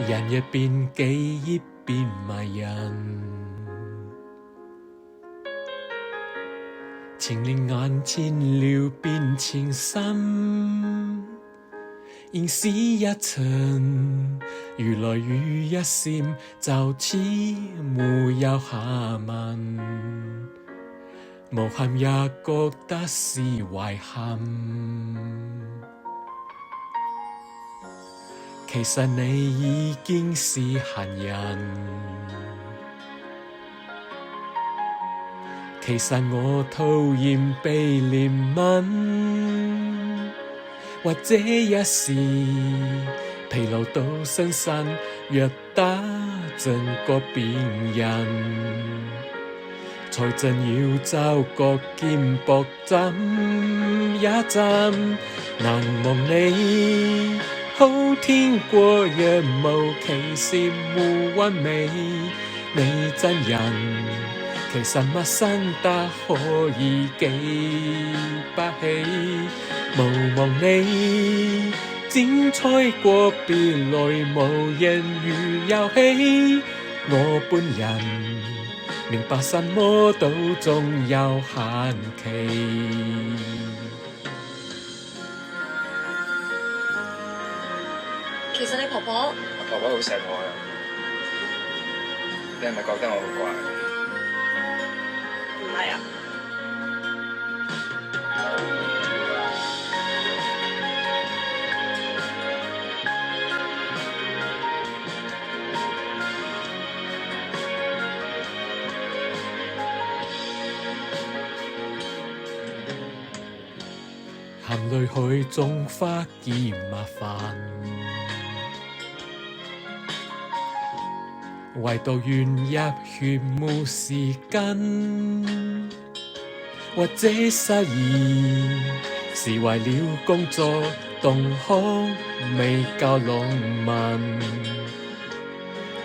人一邊記憶變埋人，情令眼前了變情深，仍是一塵，如來如一閃，就此沒有下文，無憾也覺得是遺憾。其實你已經是閒人，其實我討厭被憐憫，或者一時疲勞到身身，若打正個病人，才真要找個肩膊針一針，難忘你。好天過若無其事無韻味，你真人其實陌生得可以記不起，無忘你精彩過別來無言如遊戲，我本人明白什麼都總有限期。其實你婆婆好錫我啊！你係咪覺得我好怪？唔係啊。含淚去種花嫌麻煩，唯獨願入血冇時間，或者失意是為了工作動行未夠浪漫，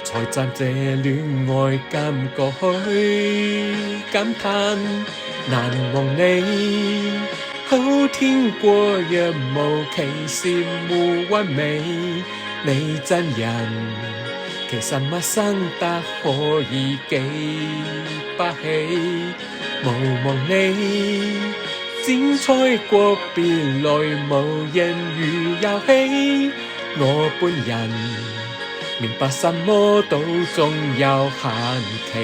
才暫借戀愛感覺去感嘆，難忘你。好天過若無其事無韻味，你真人其實陌生得可以記不起，無忘你精彩過別來無言如遊戲，我本人明白什麼都總有限期。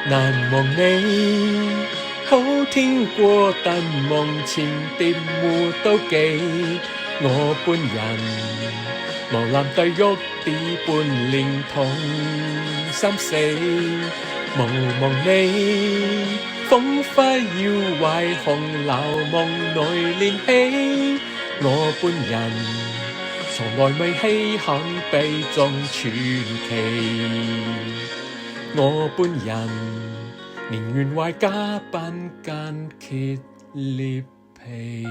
難忘你，好天過但夢前別沒妒忌，我本人無男對玉啲半連同心死，無忘你，彷彿要為紅樓夢內練起，我本人從來未稀罕被眾傳奇。我本人寧願為假扮間歇裂皮。